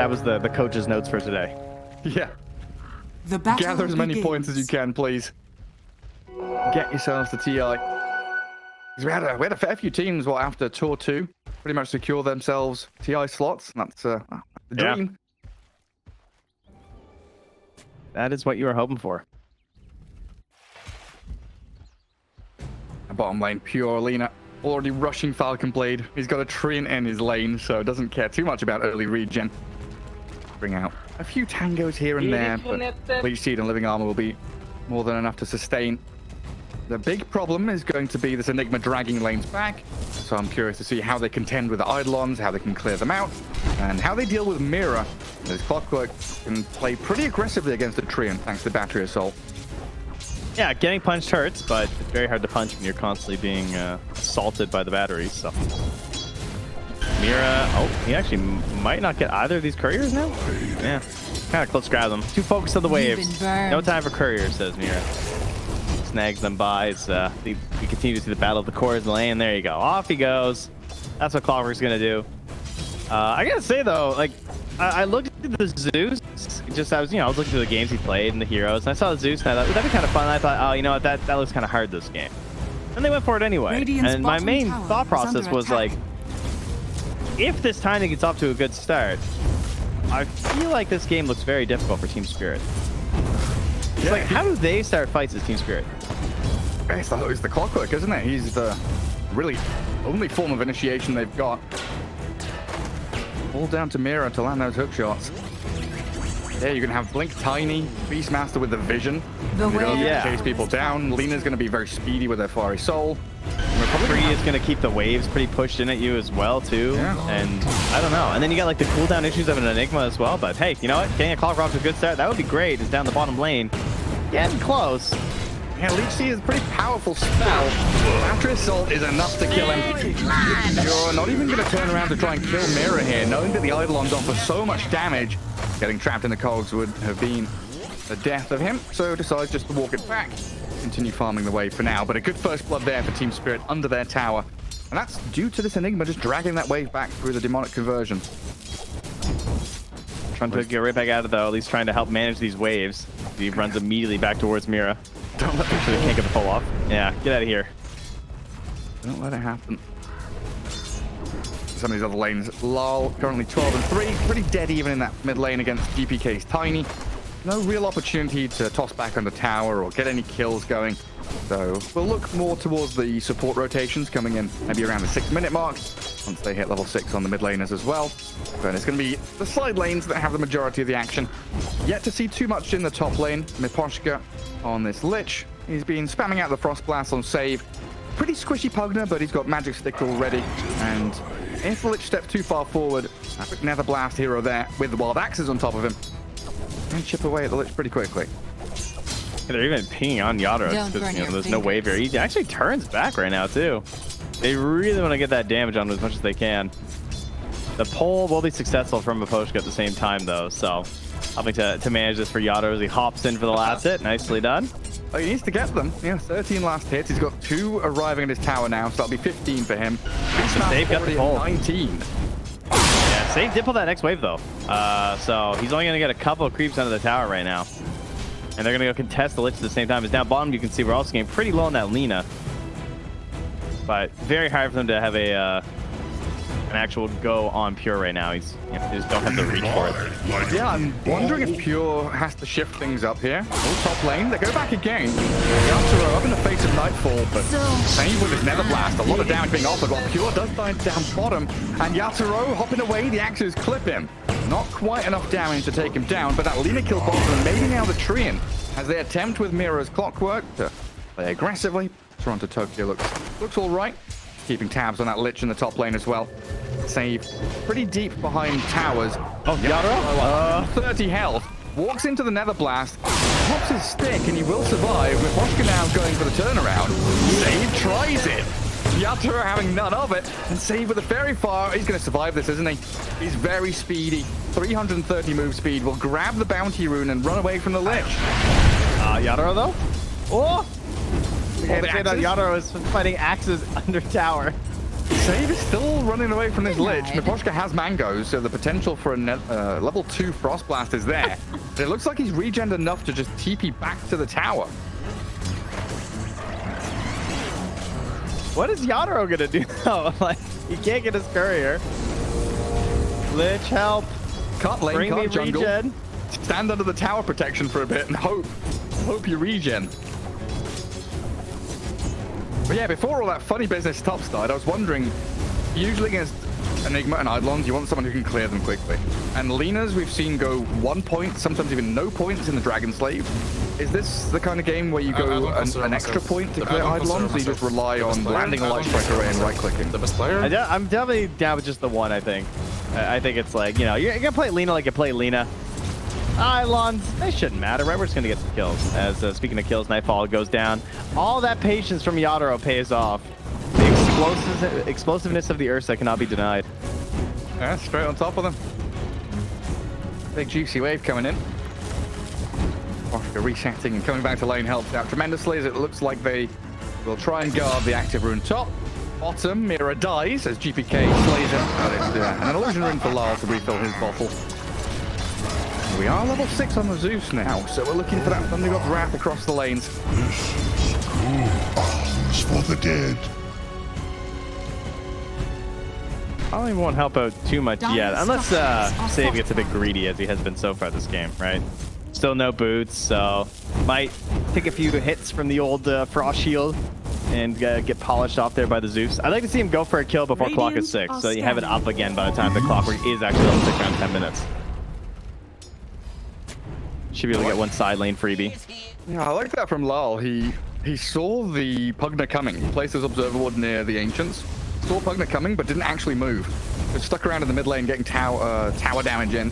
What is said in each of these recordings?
That was the coach's notes for today. Yeah. The battle Gather as many begins. points as you can, please. Get yourselves to TI. 'Cause we had a fair few teams after Tour 2 pretty much secure themselves TI slots. And that's the dream. That is what you were hoping for. Bottom lane, pure Lina. Already rushing Falcon Blade. He's got a Treant in his lane, so doesn't care too much about early regen. Bring out a few tangos here and there, but Leech Seed and Living Armor will be more than enough to sustain. The big problem is going to be this Enigma dragging lanes back, so I'm curious to see how they contend with the Eidolons, how they can clear them out, and how they deal with Mira, as Clockwerk can play pretty aggressively against the Treant thanks to Battery Assault. Yeah, getting punched hurts, but it's very hard to punch when you're constantly being assaulted by the batteries. So Mira, oh, he actually might not get either of these couriers now. Yeah, kind of close grab them. Too focused on the waves. No time for couriers, says Mira. Snags them by. We continue to see the battle of the cores in the lane. There you go. Off he goes. That's what Clockwerk's gonna do. I gotta say though, like I looked at the Zeus. I was looking through the games he played and the heroes, and I saw the Zeus, and I thought that'd be kind of fun. And I thought, oh, you know what, that looks kind of hard this game. And they went for it anyway. Radiant's and my bottom main tower thought is process under was attack. like, if this Tiny gets off to a good start, I feel like this game looks very difficult for TSpirit. It's like, how do they start fights as TSpirit? It's the Clockwerk, isn't it? He's the really only form of initiation they've got. All down to Mira to land those hook shots. Yeah, you're going to have Blink Tiny, Beastmaster with the Vision. They're going to chase people down. Lina's going to be very speedy with her Fiery Soul. Free is going to keep the waves pretty pushed in at you as well, too. Yeah. And I don't know. And then you got like the cooldown issues of an Enigma as well. But hey, you know what? Getting a Clockwerk off to a good start, that would be great. It's down the bottom lane. Getting close. Yeah, Lich Seed is a pretty powerful spell. Battery Assault is enough to kill him. You're not even going to turn around to try and kill Mira here, knowing that the Eidolons offer so much damage. Getting trapped in the cogs would have been the death of him, so decides just to walk it back. Continue farming the wave for now, but a good first blood there for TSpirit under their tower. And that's due to this Enigma just dragging that wave back through the demonic conversion. Trying to get right back out of though, at least trying to help manage these waves. He runs immediately back towards Mira. Don't let Actually, can't get the pull off. Yeah, get out of here. Don't let it happen. Some of these other lanes, lol, currently 12 and 3, pretty dead even in that mid lane against DPK's Tiny. No real opportunity to toss back on the tower or get any kills going. So we'll look more towards the support rotations coming in maybe around the 6-minute mark once they hit level 6 on the mid laners as well. But it's going to be the side lanes that have the majority of the action. Yet to see too much in the top lane. Miposhka on this Lich. He's been spamming out the Frost Blast on save. Pretty squishy Pugner, but he's got Magic Stick already. And if the Lich steps too far forward, a quick Nether Blast here or there with the Wild Axes on top of him. And chip away at the Lich pretty quickly. Yeah, they're even pinging on Yados because there's no wave here. He actually turns back right now too. They really want to get that damage on him as much as they can. The pull will be successful from Miposhka at the same time though, so helping to manage this for Yados. He hops in for the last hit. Nicely done. Oh, he needs to get them. Yeah, 13 last hits. He's got 2 arriving at his tower now, so that'll be 15 for him. Save got the pull. 19. Yeah, Save did pull that next wave though. So he's only going to get a couple of creeps under the tower right now. And they're going to go contest the Lich at the same time. As down bottom, you can see we're also getting pretty low on that Lina. But very hard for them to have an actual go on Pure right now. They just don't have the reach for it. Yeah, I'm wondering if Pure has to shift things up here. All top lane, they go back again. Yatoro up in the face of Nightfall, but same with his Nether Blast. A lot of damage being offered while Pure does die down bottom. And Yatoro hopping away, the axes clip him. Not quite enough damage to take him down, but that Lina kill bottom, and maybe now the Treant, as they attempt with Mira's Clockwerk to play aggressively. Toronto Tokyo looks all right. Keeping tabs on that Lich in the top lane as well. Save pretty deep behind towers. Oh, Yatoro? 30 health. Walks into the Nether Blast. Pops his stick and he will survive. With Miposhka now going for the turnaround. Save tries it. Yatoro having none of it. And Save with a Fairy Fire. He's going to survive this, isn't he? He's very speedy. 330 move speed. Will grab the bounty rune and run away from the Lich. Yatoro though? Oh! The Yatoro is fighting axes under tower. Save is still running away from this Lich. Miposhka has mangoes, so the potential for a level 2 Frost Blast is there. But it looks like he's regened enough to just TP back to the tower. What is Yadro gonna do now? Like, he can't get his courier. Lich, help. Can't lane, Bring me can't jungle. regen. Stand under the tower protection for a bit and hope you regen. But yeah, before all that funny business top started, I was wondering, usually against Enigma and Eidolons, you want someone who can clear them quickly. And Lina's we've seen go 1 point, sometimes even no points in the Dragon Slave. Is this the kind of game where you go an extra point to clear Eidolons, or you just rely on landing a light strike array and right-clicking? The best player? I'm definitely down with just the one, I think. I think it's like, you know, you're gonna play Lina like you play Lina. Eidolons, they shouldn't matter, right? We're just gonna get some kills. As speaking of kills, Nightfall goes down. All that patience from Yadro pays off. The explosiveness of the Ursa cannot be denied. Yeah, straight on top of them. Big juicy wave coming in. Oscar resetting and coming back to lane helps out tremendously, as it looks like they will try and guard the active rune top. Bottom, Mira dies as GPK slays him. And an illusion rune for Lyle to refill his bottle. We are level 6 on the Zeus now, so we're looking for that Thunder God's Wrath across the lanes. This is cool arms for the dead. I don't even want to help out too much yet, unless Save gets a bit greedy as he has been so far this game, right? Still no boots, so might take a few hits from the old Frost Shield and get polished off there by the Zeus. I'd like to see him go for a kill before clock is 6, so you have it up again by the time the Clockwerk is actually level 6 around 10 minutes. Should be able to get one side lane freebie. Yeah, I like that from Lal. He saw the Pugna coming. He placed his Observer Ward near the Ancients. Saw Pugna coming, but didn't actually move. Just stuck around in the mid lane, getting tower damage in.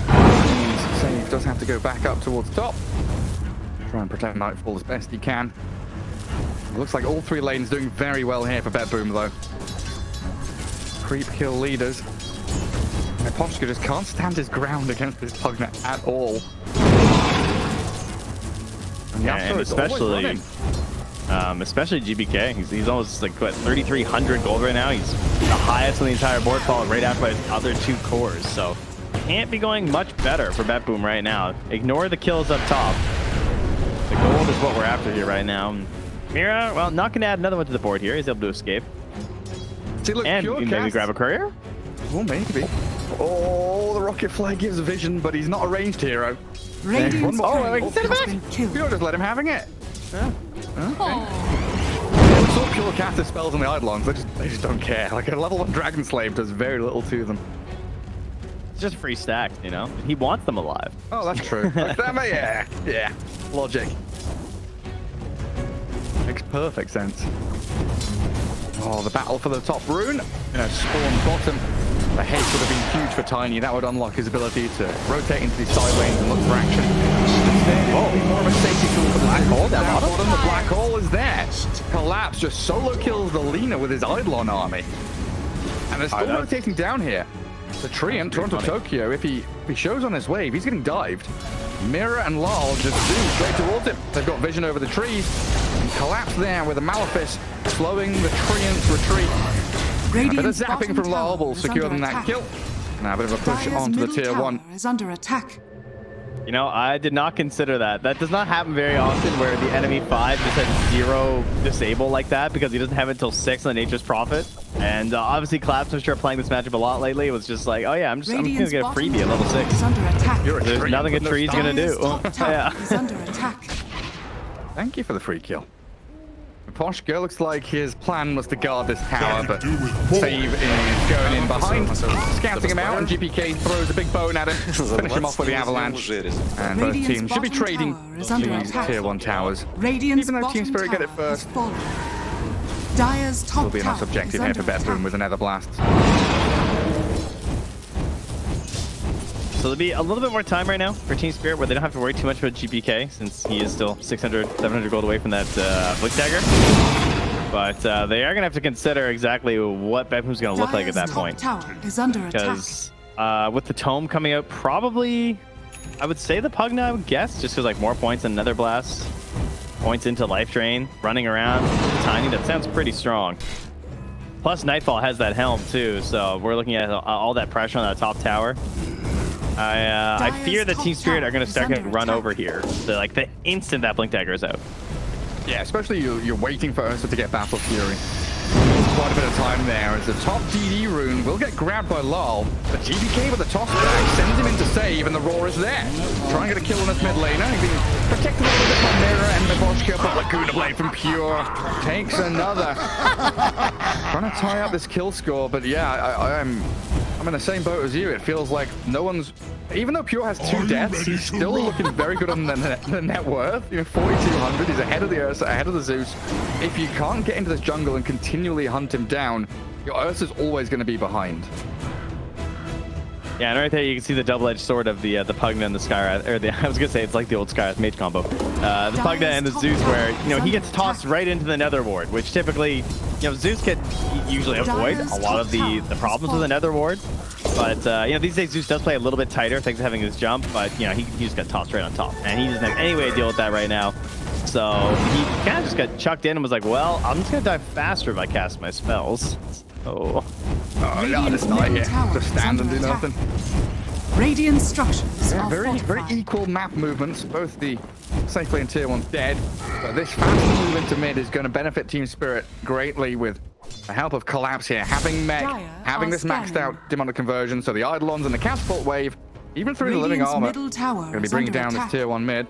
And Save does have to go back up towards top. Try and protect Nightfall as best he can. It looks like all 3 lanes doing very well here for Betboom, though. Creep kill leaders. Miposhka just can't stand his ground against this Pugna at all. And especially GBK. He's almost like, what, 3,300 gold right now. He's the highest on the entire board, followed right after by his other 2 cores. So can't be going much better for Betboom right now. Ignore the kills up top. The gold is what we're after here right now. Mira, well, not going to add another one to the board here. He's able to escape. See, look, and maybe grab a courier? Well, maybe. Oh, the rocket flag gives vision, but he's not a ranged hero. Radiant's send it back. Pure just let him having it. Yeah. Yeah, we saw Pure cast his spells on the Eidolons. They just don't care. Like a level 1 Dragon Slave does very little to them. It's just free stack, you know? He wants them alive. Oh, that's true. Yeah. Logic. Makes perfect sense. Oh, the battle for the top rune. Spawn bottom. The haste would have been huge for Tiny. That would unlock his ability to rotate into these side lanes and look for action. Oh, more of a safety tool for the black hole. Down bottom, the black hole is there. Collapse just solo kills the Lina with his Eidolon army. And they're still rotating down here. The Treant, Toronto Tokyo, if he shows on his wave, he's getting dived. Mira and Lal just zoom straight towards him. They've got vision over the trees. And Collapse there with a Malefice, slowing the Treant's retreat. A bit of zapping from Lal will secure them that kill. Now a bit of a push onto the tier 1. Is under attack. You know, I did not consider that. That does not happen very often where the enemy 5 just has 0 disable like that because he doesn't have it until 6 on Nature's Prophet. And obviously Collapse, I'm sure playing this matchup a lot lately, was just like, oh yeah, I'm gonna get a freebie at level 6. There's nothing a tree's gonna do. Yeah. Is under attack. Thank you for the free kill. Miposhka looks like his plan was to guard this tower, but Save is going in behind, scouting him out, and GPK throws a big bone at him, finish him off with the avalanche. And both teams should be trading these tier 1 towers. Even though TSpirit get it first, will be enough objective here for Betboom with another blast. So there'll be a little bit more time right now for TSpirit where they don't have to worry too much about GPK since he is still 600, 700 gold away from that Blink Dagger. But they are going to have to consider exactly what Betboom's going to look like at that point. Because with the Tome coming out, probably, I would say the Pugna, I would guess, just because like more points than Nether Blast, points into Life Drain, running around, Tiny, that sounds pretty strong. Plus, Nightfall has that helm too, so we're looking at all that pressure on that top tower. I fear that TSpirit are going to start getting run over here. So, like, the instant that Blink Dagger is out. Yeah, especially you're waiting for Ursa to get Battle Fury. There's quite a bit of time there as the top DD rune will get grabbed by Lol, but GBK with the toss back sends him into save, and the Roar is there. Trying to get a kill on this mid laner. He's being protected a little bit by Mirror and Meboshka, but Laguna Blade from Pure takes another. Trying to tie up this kill score, but yeah, I'm in the same boat as you. It feels like no one's... Even though Pure has 2 deaths, he's still looking very good on the net worth. You know, 4,200. He's ahead of the Ursa, ahead of the Zeus. If you can't get into this jungle and continually hunt him down, your Ursa's always going to be behind. Yeah, and right there you can see the double-edged sword of the Pugna and the Skywrath, or I was gonna say it's like the old Skywrath mage combo. The Pugna and the Zeus, where he gets tossed right into the Nether Ward, which typically, Zeus can usually avoid a lot of the problems with the Nether Ward. But these days Zeus does play a little bit tighter thanks to having his jump, but he just got tossed right on top, and he doesn't have any way to deal with that right now. So he kind of just got chucked in and was like, well, I'm just gonna die faster if I cast my spells. Oh no, just die here. Just stand and do nothing. Radiant structures. Yeah, very equal map movements. Both the safe lane tier 1's dead, but this fast move into mid is going to benefit TSpirit greatly with the help of Collapse here. Having mech, having this maxed out demonic conversion, so the Eidolons and the catapult wave, even through the living armor, going to be bringing down this tier 1 mid.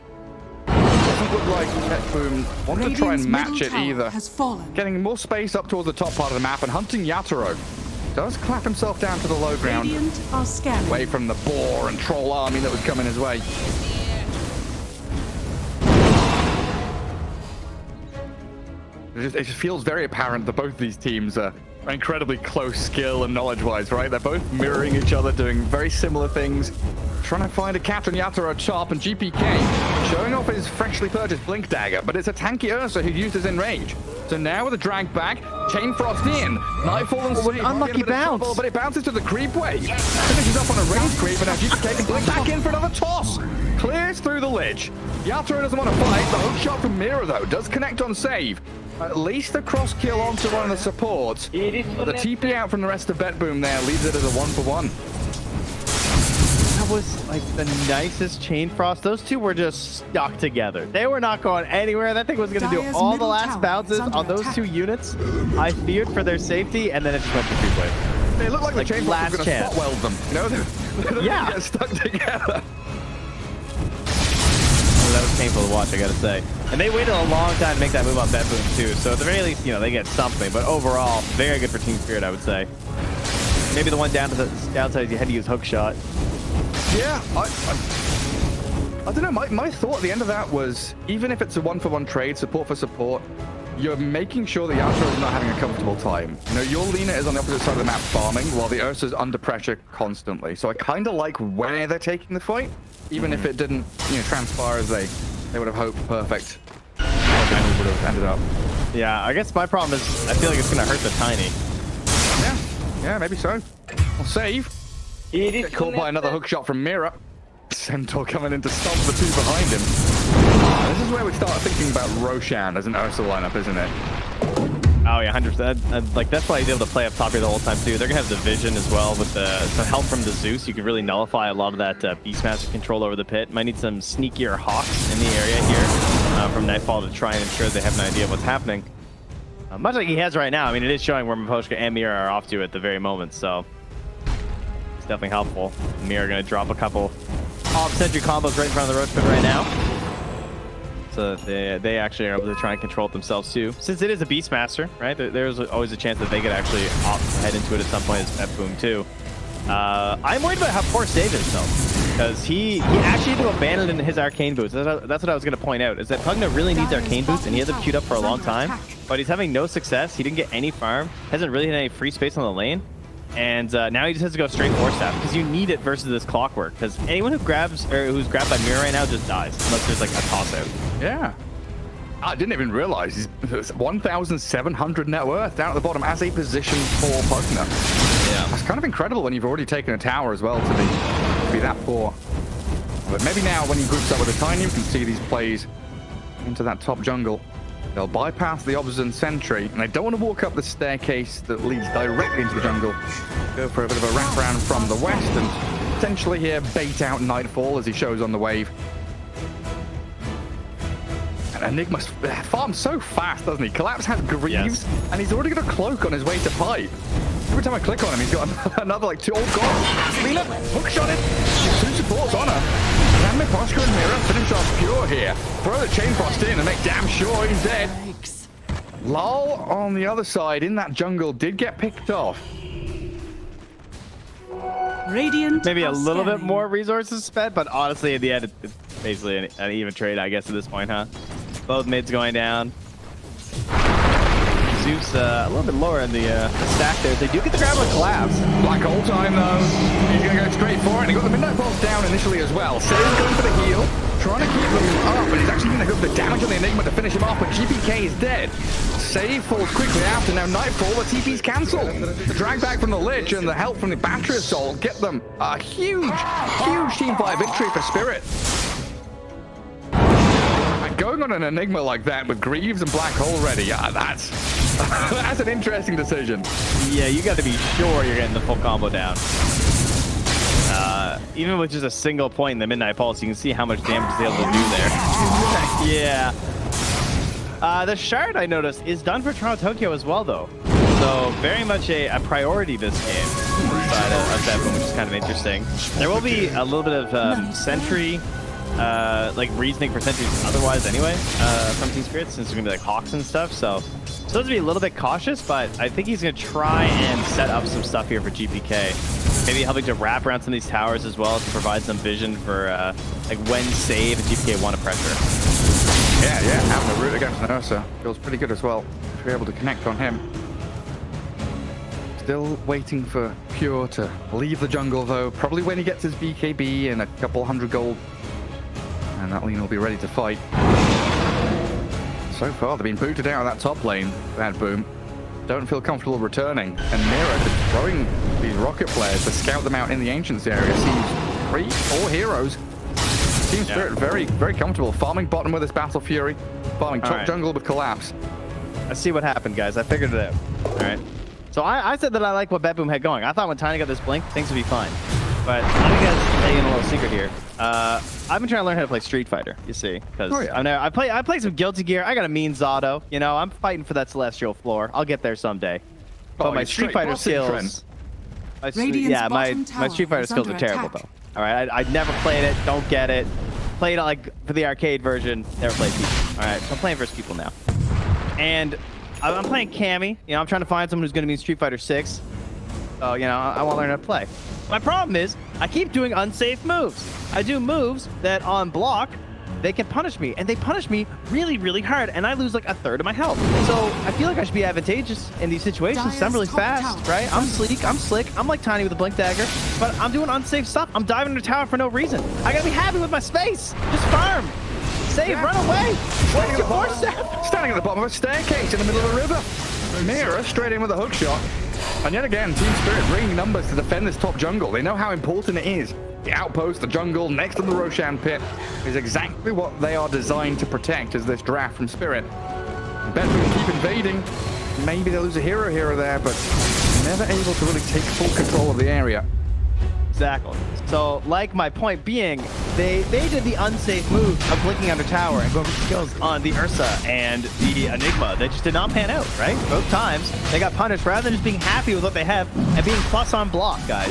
Doesn't look like Netboom want to try and match it either. Getting more space up towards the top part of the map and hunting Yatoro. Does clap himself down to the low ground, away from the boar and troll army that was coming his way. It just feels very apparent that both these teams are incredibly close skill and knowledge-wise, right? They're both mirroring each other, doing very similar things. Trying to find a Captain Yatoro top, and GPK showing off his freshly purchased Blink Dagger, but it's a tanky Ursa who uses Enrage. So now with a drag back, Chain Frost in, Nightfall and Sweep. Unlucky bounce. Trouble, but it bounces to the creep wave. Finishes up on a range creep, and now GPK can blink back in for another toss. Clears through the Lich. Yatoro doesn't want to fight. The hook shot from Mira, though, does connect on save. At least a cross kill onto one of the supports. But the TP out from the rest of Betboom there leaves it as a 1-for-1. That was like the nicest Chain Frost. Those two were just stuck together. They were not going anywhere. That thing was going to do all the last bounces on those 2 units. I feared for their safety, and then it just went to creep wave. They look like the Chain Frost was going to spot weld them. They're yeah. Get stuck together. That was painful to watch, I gotta say. And they waited a long time to make that move on Betboom too, so at the very least, they get something. But overall, very good for TSpirit, I would say. Maybe the one downside is you had to use hook shot. Yeah, I don't know. My thought at the end of that was, even if it's a 1-for-1 trade, support for support, you're making sure the Yatoro is not having a comfortable time. Your Lina is on the opposite side of the map farming, while the Ursa's under pressure constantly. So I kind of like where they're taking the fight, even if it didn't transpire as they would have hoped. Perfect. Would have ended up. Yeah, I guess my problem is I feel like it's going to hurt the Tiny. Yeah, maybe so. I'll save. Get caught by another hook shot from Mira. Centaur coming in to stop the 2 behind him. This is where we start thinking about Roshan as an Ursa lineup, isn't it? Oh yeah, 100%. Like that's why he's able to play up top here the whole time too. They're gonna have the vision as well with the help from the Zeus. You can really nullify a lot of that Beastmaster control over the pit. Might need some sneakier Hawks in the area here from Nightfall to try and ensure they have an idea of what's happening. Much like he has right now. I mean, it is showing where Meboshka and Mira are off to at the very moment, so it's definitely helpful. Mira gonna drop a couple off-century combos right in front of the Roach Pit right now. So they actually are able to try and control it themselves too. Since it is a Beastmaster, right? There's always a chance that they could actually opt to head into it at some point as Betboom too. I'm worried about how poor Save is though, because he actually had to abandon his Arcane Boots. That's what I was going to point out, is that Pugna really needs Arcane Boots, and he had them queued up for a long time, but he's having no success. He didn't get any farm, hasn't really had any free space on the lane, and now he just has to go straight Force Staff, because you need it versus this Clockwerk, because anyone who who's grabbed by Mira right now just dies, unless there's like a toss-out. Yeah. I didn't even realize he's 1,700 net worth down at the bottom as a position for Pugna. Yeah. That's kind of incredible when you've already taken a tower as well to be that poor. But maybe now when he groups up with a Tiny, you can see these plays into that top jungle. They'll bypass the Obsidian Sentry, and they don't want to walk up the staircase that leads directly into the jungle. Go for a bit of a wraparound from the west, and potentially here bait out Nightfall as he shows on the wave. And Enigma farms so fast, doesn't he? Collapse has Greaves, and he's already got a cloak on his way to fight. Every time I click on him, he's got another like 2. Oh god! Lina, hook shot him. 2 supports on her. Can Miposhka and Mira finish off Pure here? Throw the chain frost in and make damn sure he's dead. Lol on the other side in that jungle did get picked off. Radiant Maybe a little bit more resources spent, but honestly, in the end, it's basically an even trade, I guess, at this point, huh? Both mids going down. Zeus a little bit lower in the stack there. They do get the grab on collapse. Black hole time though. He's going to go straight for it. And he got the midnight pulse down initially as well. Save's going for the heal, trying to keep them up, but he's actually going to go for the damage on the Enigma to finish him off. But GPK is dead. Save falls quickly after. Now Nightfall, the TP's cancelled. The drag back from the Lich and the help from the Battery Assault get them a huge team fight victory for Spirit. Going on an Enigma like that with Greaves and Black Hole ready, that's that's an interesting decision. Yeah, you got to be sure you're getting the full combo down. Even with just a single point in the Midnight Pulse, you can see how much damage he's able to do there. Yeah. The Shard, I noticed, is done for Toronto Tokyo as well, though. So very much a priority this game inside of that one, which is kind of interesting. There will be a little bit of sentry like reasoning for sentries otherwise anyway from TSpirit, since there's gonna be like Hawks and stuff, so supposed to be a little bit cautious, but I think he's gonna try and set up some stuff here for GPK, maybe helping to wrap around some of these towers as well to provide some vision for like when save and GPK want to pressure. Yeah, having a root against an Ursa feels pretty good as well if you're able to connect on him. Still waiting for Pure to leave the jungle though, probably when he gets his BKB and a couple 100 gold. And that Lina will be ready to fight. So far, they've been booted out of that top lane. Bad Boom. Don't feel comfortable returning. And Mira just throwing these rocket flares to scout them out in the Ancients area. Sees 3 4 heroes. TSpirit very comfortable. Farming bottom with his Battle Fury. Farming top jungle with Collapse. I see what happened, guys. I figured it out. All right. So I said that I like what Bad Boom had going. I thought when Tiny got this blink, things would be fine. But let me guys lay in a little secret here. I've been trying to learn how to play Street Fighter, you see, because I play some Guilty Gear. I got a mean Zato, you know. I'm fighting for that celestial floor. I'll get there someday. But my Street Fighter skills, my Street Fighter skills are terrible though. All right, I never played it. Don't get it. Played like for the arcade version. Never played people. All right, so I'm playing versus people now, and I'm playing Cammy. You know, I'm trying to find someone who's going to be in Street Fighter 6. So you know, I want to learn how to play. My problem is, I keep doing unsafe moves. I do moves that on block, they can punish me, and they punish me really, really hard, and I lose like a third of my health. So I feel like I should be advantageous in these situations. I'm really fast, right? I'm sleek, I'm slick, I'm like Tiny with a blink dagger, but I'm doing unsafe stuff. I'm diving into tower for no reason. I gotta be happy with my space. Just farm. Save, run away. What's your force step? Standing at the bottom of a staircase in the middle of the river. Mira straight in with a hook shot. And yet again, TSpirit bringing numbers to defend this top jungle. They know how important it is. The outpost, the jungle, next to the Roshan pit is exactly what they are designed to protect as this draft from Spirit. Bet we can keep invading. Maybe they lose a hero here or there, but never able to really take full control of the area. Exactly. So, like my point being, they did the unsafe move of blinking under tower and going for skills on the Ursa and the Enigma. They just did not pan out, right? Both times, they got punished rather than just being happy with what they have and being plus on block, guys.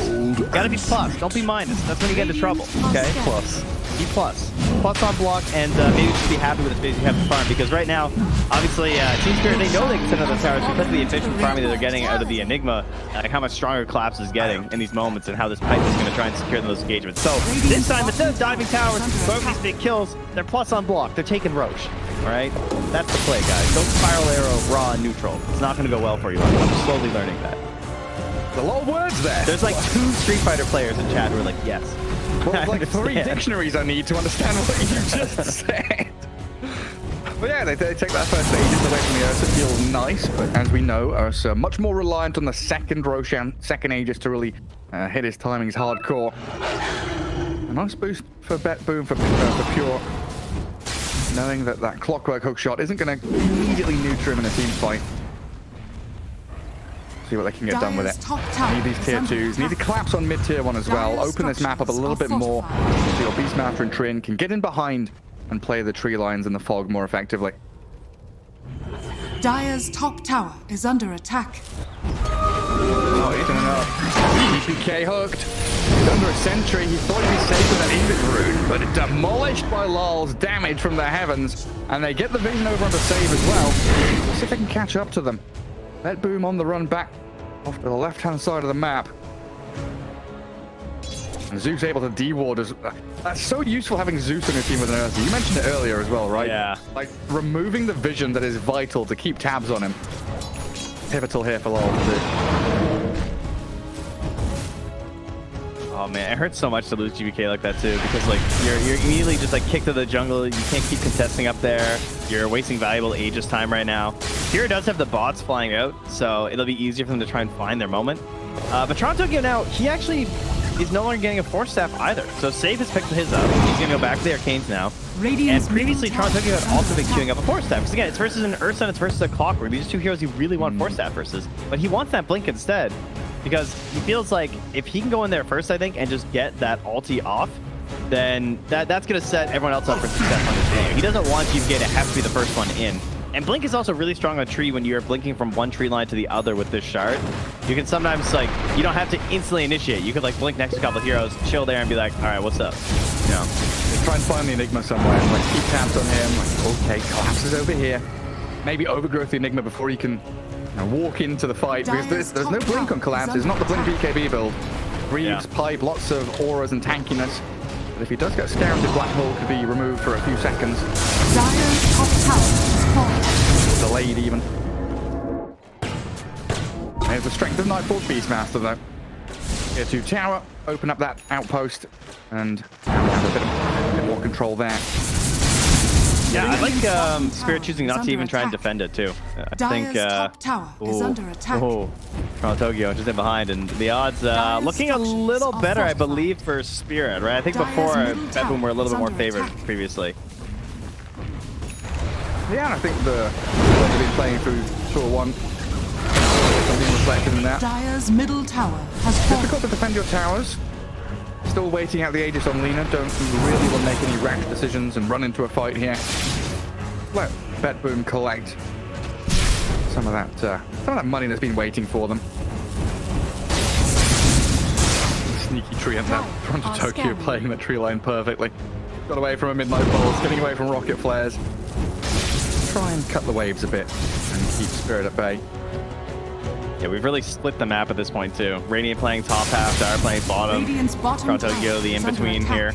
Gotta be plus, don't be minus. That's when you get into trouble, okay? Plus. Be plus. Plus on block, and maybe just be happy with the space you have to farm, because right now, obviously, TSpirit, they know they can send out the towers because of the efficient farming that they're getting out of the Enigma, like how much stronger Collapse is getting in these moments and how this pipe is going to try and secure those engagements. So this time, instead of diving towers, going for these big kills, they're plus on block. They're taking Roche, all right? That's the play, guys. Don't spiral arrow raw and neutral. It's not going to go well for you. I'm slowly learning that. A lot of words there. There's like 2 Street Fighter players in chat who are like, yes. Well, like 3 dictionaries I need to understand what you just said. But yeah, they take that first Aegis away from the Ursa. Feels nice, but as we know, Ursa much more reliant on the second Roshan, second Aegis to really hit his timings hardcore. A nice boost for Bet Boom for Pure. knowing that that Clockwerk hook shot isn't going to immediately neuter him in a team fight. See what they can get done with it. Need these tier 2s. Need to collapse on mid-tier 1 as well. Open this map up a little bit more so your Beastmaster and Trin can get in behind and play the tree lines and the fog more effectively. Dire's top tower is under attack. Oh, he's coming up. DPK hooked. He's under a sentry. He thought he'd be safe with that Invis rune, but it's demolished by Lol's damage from the heavens. And they get the vision over on the save as well. Let's see if they can catch up to them. Bet Boom on the run back off to the left-hand side of the map. And Zeus able to de-ward as... That's so useful having Zeus on your team with an Ursa. You mentioned it earlier as well, right? Yeah. Like, removing the vision that is vital to keep tabs on him. Pivotal here for Lol to do. Oh man, it hurts so much to lose GBK like that too, because like you're immediately just like kicked to the jungle. You can't keep contesting up there. You're wasting valuable Aegis time right now. Here does have the bots flying out, so it'll be easier for them to try and find their moment. But Tokyo now, he actually is no longer getting a Force Staff either. So Save has picked his up. He's gonna go back to the Arcanes now. And previously, Tokyo had also been queuing up a Force Staff. Because again, it's versus an Ursa and it's versus a Clockwerk. These are two heroes he really want Force Staff versus. But he wants that Blink instead. Because he feels like if he can go in there first, I think, and just get that ulti off, then that's going to set everyone else up for success on this game. He doesn't want GBK to have to be the first one in. And Blink is also really strong on tree when you're blinking from one tree line to the other with this shard. You can sometimes, like, you don't have to instantly initiate. You could, like, blink next to a couple of heroes, chill there, and be like, all right, what's up? You know? They try and find the Enigma somewhere, and, like, keep tabs on him. Like, okay, Collapse is over here. Maybe overgrowth the Enigma before he can... walk into the fight, because there's no blink on Collapse. It's not the blink BKB build. Reeves, pipe, lots of auras and tankiness. But if he does get scouted, Black Hole could be removed for a few seconds. Dire's top tower is falling. Delayed even. There's the strength of Nightfall's Beastmaster though. Here to tower, open up that outpost, and have a bit more control there. Yeah, I like Spirit choosing not to even try and defend it too. I think top tower is under attack. Tokyo just in behind, and the odds looking a little better, I believe, for Spirit, right? I think before Bet Boom were a little bit more favored previously. Yeah, and I think the way they've been playing through Tour 1, something reflected in that. Dire's middle tower has fallen. Difficult to defend your towers. Still waiting out the Aegis on Lina. Don't really want to make any rash decisions and run into a fight here. Let Bet Boom collect some of that money that's been waiting for them. Sneaky tree and that front of Tokyo playing that tree line perfectly. Got away from a midnight pulse, getting away from rocket flares. Try and cut the waves a bit and keep Spirit at bay. Yeah, we've really split the map at this point too. Radiant playing top half, Dire playing bottom. Tokyo the in-between here.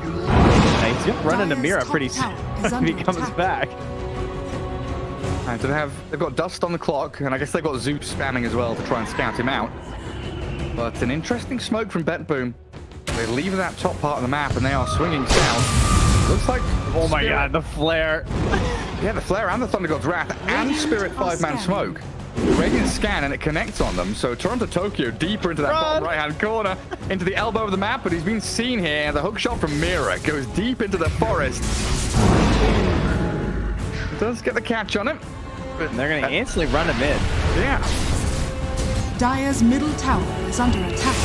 Now he's gonna run into Mira pretty soon when he comes back. And so they've got Dust on the clock, and I guess they've got Zeus spamming as well to try and scout him out. But an interesting smoke from Bet Boom. They leave that top part of the map and they are swinging south. Looks like... Oh my god, the flare. Yeah, the flare and the Thunder God's Wrath and Spirit 5-man smoke. Radiant scan and it connects on them. So Tokyo deeper into that bottom right-hand corner, into the elbow of the map, but he's been seen here. The hook shot from Mira goes deep into the forest. Does get the catch on him. And they're going to instantly run a mid. Yeah. Dire's middle tower is under attack.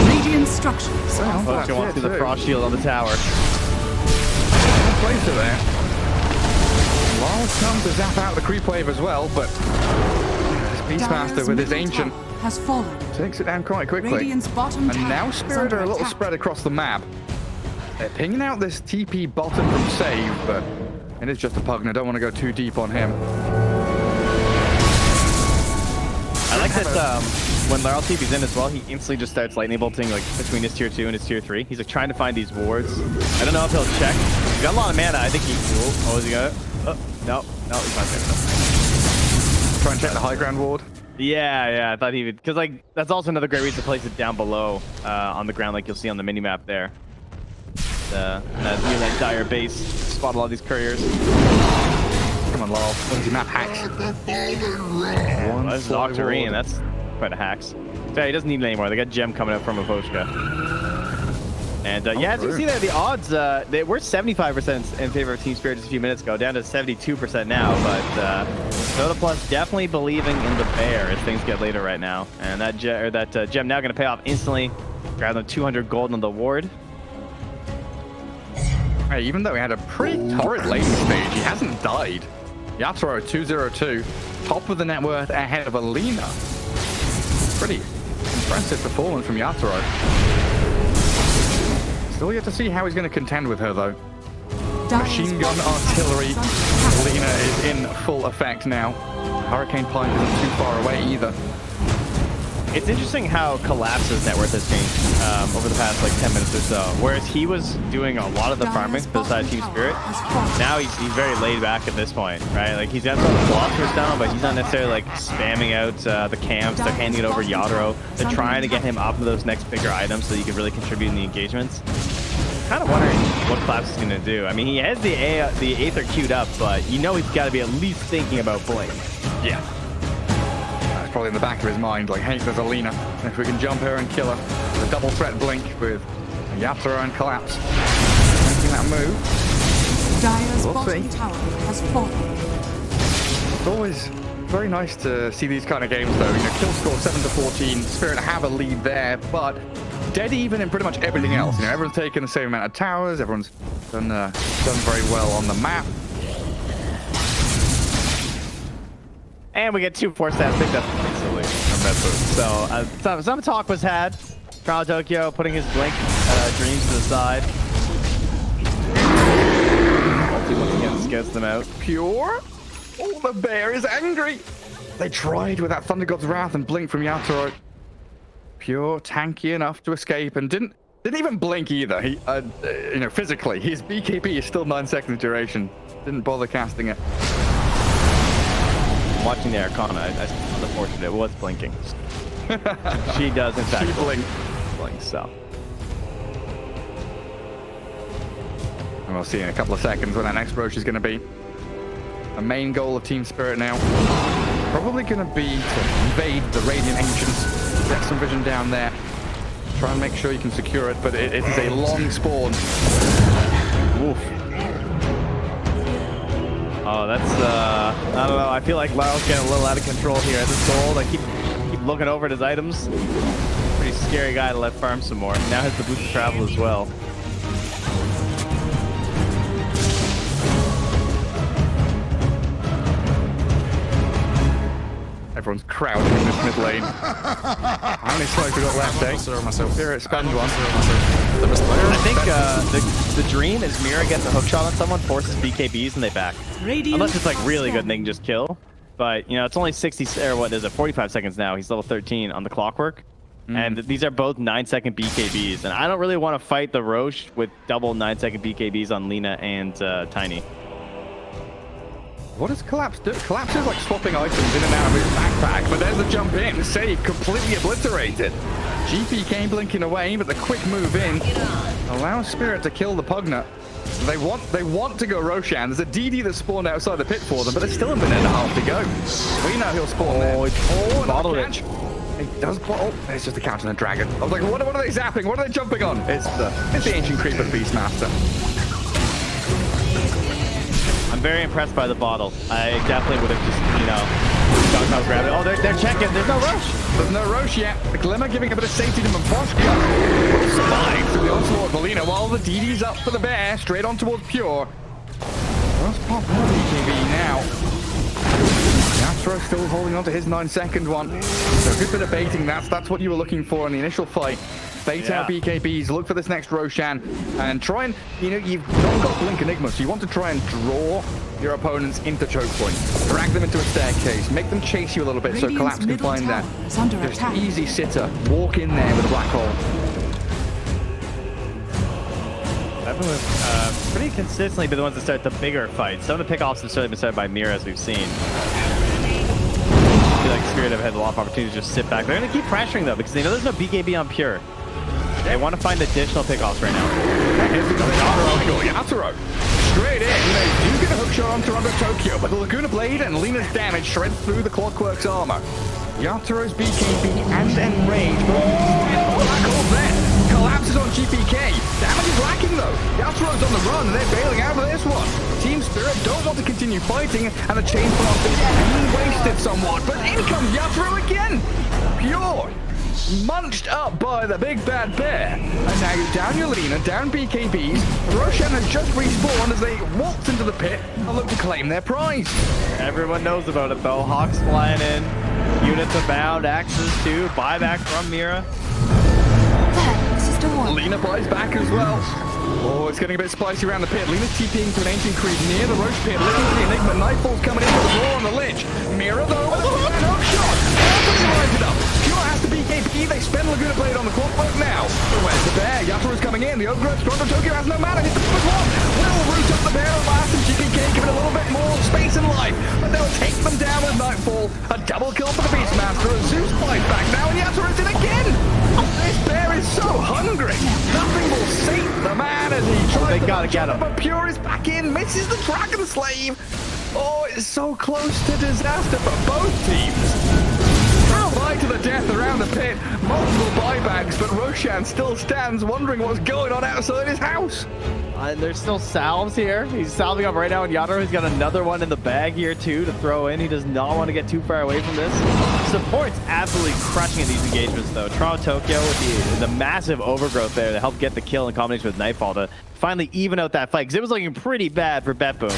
Radiant structures. Tokyo wants to do the frost shield on the tower. Place it there. Lars comes to zap out the creep wave as well, but Beastmaster with his ancient has fallen. Takes it down quite quickly. And now Spirit are a little spread across the map. They're pinging out this TP bottom from Save, but it is just a Pugna. I don't want to go too deep on him. I like that when Laurel TP's in as well, he instantly just starts lightning bolting like between his tier 2 and his tier 3. He's like trying to find these wards. I don't know if he'll check. He's got a lot of mana. I think he... Oh, is he got it? Oh, no, he's not there. Try and check the high ground ward. Yeah, I thought he would, because like that's also another great reason to place it down below on the ground, like you'll see on the mini map there. That dire base, spot a lot of these couriers. Come on, Lol. Easy map hacks. That's Octarine. That's quite a hacks. Yeah, he doesn't need it anymore. They got Gem coming out from Avoshka. And yeah, as you can see there, the odds, they were 75% in favor of TSpirit just a few minutes ago, down to 72% now. But Dota Plus definitely believing in the bear as things get later right now. And that gem now going to pay off instantly. Grab them 200 gold on the ward. Hey, even though he had a pretty torrid laning stage, he hasn't died. Yatoro 202, top of the net worth ahead of a Lina. Pretty impressive performance from Yatoro. Still yet to see how he's going to contend with her, though. Machine gun artillery. Lina is in full effect now. Hurricane Pine isn't too far away either. It's interesting how Collapse's net worth has changed over the past like 10 minutes or so. Whereas he was doing a lot of the farming for the side of TSpirit, now he's very laid back at this point, right? Like he's got some philosophers down, but he's not necessarily like spamming out the camps. They're handing it over to Yatoro. They're trying to get him up to those next bigger items so he can really contribute in the engagements. Kind of wondering what Collapse is going to do. I mean, he has the Aether queued up, but you know he's got to be at least thinking about Blink. Yeah. Probably in the back of his mind, like, hey, there's a Lina. If we can jump her and kill her, the double threat Blink with Yatoro and Collapse. Making that move. Dire's bottom tower has fallen. It's always very nice to see these kind of games, though. You know, kill score 7-14. Spirit have a lead there, but dead even in pretty much everything else. You know, everyone's taken the same amount of towers. Everyone's done very well on the map. And we get 2 4 stats picked up instantly from Red Boots. So some talk was had. Toronto Tokyo putting his Blink dreams to the side. Ulti once again scares them out. Pure? Oh, the bear is angry. They tried with that Thunder God's Wrath and Blink from Yatoro. Pure tanky enough to escape and didn't even blink either. He, you know, physically, his BKB is still 9 seconds duration. Didn't bother casting it. Watching the Arcana, I found it fortunate it was blinking. She does in fact blink, so. And we'll see in a couple of seconds when that next Roche is going to be. The main goal of TSpirit now, probably going to be to invade the Radiant Ancients. Get some vision down there. Try and make sure you can secure it, but it is a long spawn. Oof. Oh, that's, I don't know. I feel like Lyle's getting a little out of control here at this gold. I keep looking over at his items. Pretty scary guy to let farm some more. Now has the boost of travel as well. Everyone's crowding in this mid lane. How many smokes we got left, eh? Spirit spend one. I think the dream is Mira gets a hookshot on someone, forces BKBs, and they back. Unless it's like really good and they can just kill. But, you know, it's only 60, or what is it, 45 seconds now. He's level 13 on the Clockwerk. And these are both 9-second BKBs. And I don't really want to fight the Roche with double 9-second BKBs on Lina and Tiny. What does Collapse do? Collapse is like swapping items in and out of his backpack, but there's a jump in. Save completely obliterated. GPK blinking away, but the quick move in allows Spirit to kill the Pugna. They want to go Roshan. There's a DD that spawned outside the pit for them, but there's still a minute and a half to go. We know he'll spawn there. Oh, bottled it. He does bottle. There's just a counter and a dragon. I was like, what are they zapping? What are they jumping on? It's the ancient creeper Beastmaster. I'm very impressed by the bottle. I definitely would have just, you know, grab it. Oh, they're checking. There's no Roche. There's no Roche yet. The Glimmer giving a bit of safety to Mimposhka. Survive through the onslaught of Lina while the DD's up for the bear. Straight on towards Pure. Let's pop more BKB now. Yatoro still holding on to his 9-second one. So a good bit of baiting. That's what you were looking for in the initial fight. Bait out BKBs, look for this next Roshan, and try and, you know, you've not got Blink Enigma, so you want to try and draw your opponents into choke points. Drag them into a staircase, make them chase you a little bit so Collapse can find that. Just easy sitter, walk in there with a black hole. Everyone pretty consistently been the ones that start the bigger fights. Some of the pickoffs have certainly been started by Mira, as we've seen. I feel like Spirit have had a lot of opportunities to just sit back. They're going to keep pressuring, though, because they know there's no BKB on Pure. They want to find additional pickoffs right now. Here's the Yatoro. Straight in. They do get a hookshot on Toronto Tokyo, but the Laguna Blade and Lina's damage shreds through the Clockwerk's armor. Yatoro's BKB and Enrage. Black hole then collapses on GPK. to continue fighting, and the chain frost is wasted somewhat. But in comes Yatoro again. Pure. Munched up by the big bad bear. And now you're down your Lina, down BKBs. Roshan has just respawned as they waltz into the pit and look to claim their prize. Everyone knows about it though. Hawks flying in, units abound, axes too, buyback from Mira. Lina buys back as well. Oh, it's getting a bit spicy around the pit. Lina's TPing to an ancient creep near the Roche pit. Looking for the Enigma. Nightfall's coming in with the roar on the Lich. Mira though, with a hook shot. Lines it up. Pure has to BKB. They spend Laguna Blade on the Clockwerk now. But where's the bear? Yatoro's coming in. The Overgrowth strong from Tokyo has no mana. Hit the first one. Will root up the bear at last, and GPK give it a little bit more space and life. But they'll take them down with Nightfall. A double kill for the Beastmaster. Zeus fights back now, and Yatoro's in again. This bear is so hungry. Nothing will sate the man as he tries to get him. But Pure is back in, misses the Dragon Slave. Oh, it's so close to disaster for both teams. Fight to the death around the pit. Multiple buybacks, but Roshan still stands wondering what's going on outside his house. And there's still salves here. He's salving up right now, and Yatoro, he's got another one in the bag here too to throw in. He does not want to get too far away from this. Support's absolutely crushing at these engagements though. Toronto Tokyo with the massive overgrowth there to help get the kill in combination with Nightfall to finally even out that fight, because it was looking pretty bad for Bet Boom.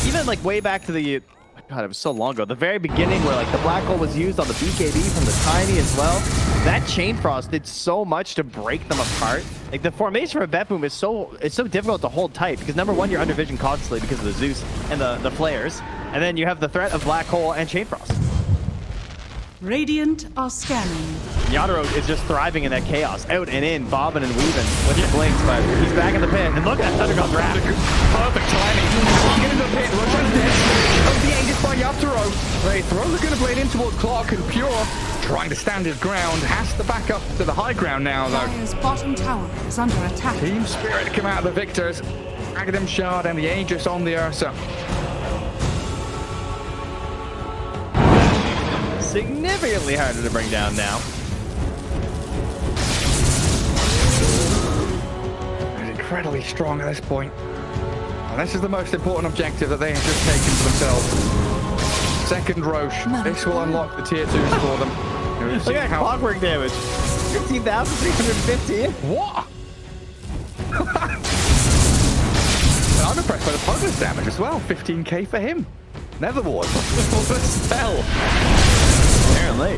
Even like way back to the, God, it was so long ago. The very beginning where like the black hole was used on the BKB from the Tiny as well. That Chain Frost did so much to break them apart. Like the formation for Bet Boom is so difficult to hold tight because number one, you're under vision constantly because of the Zeus and the flares. And then you have the threat of black hole and Chain Frost. Radiant are scanning. Yatoro is just thriving in that chaos, out and in, bobbing and weaving with the blinks, but he's back in the pit. And look at that Thundergod draft. Perfect timing. Get into the pit. Roshan's dead. Oh, the Aegis by Yatoro. They throw the Laguna Blade in towards Clark, and Pure, trying to stand his ground, has to back up to the high ground now, though. Dire's bottom tower is under attack. TSpirit come out the victors. Agadem Shard and the Aegis on the Ursa. Significantly harder to bring down now. He's incredibly strong at this point. And this is the most important objective that they have just taken for themselves. Second Roche. This will unlock the tier 2s for them. Look at Clockwerk damage. 15,315. What? I'm impressed by the Pugler's damage as well. 15k for him. Netherward. What a spell. Apparently.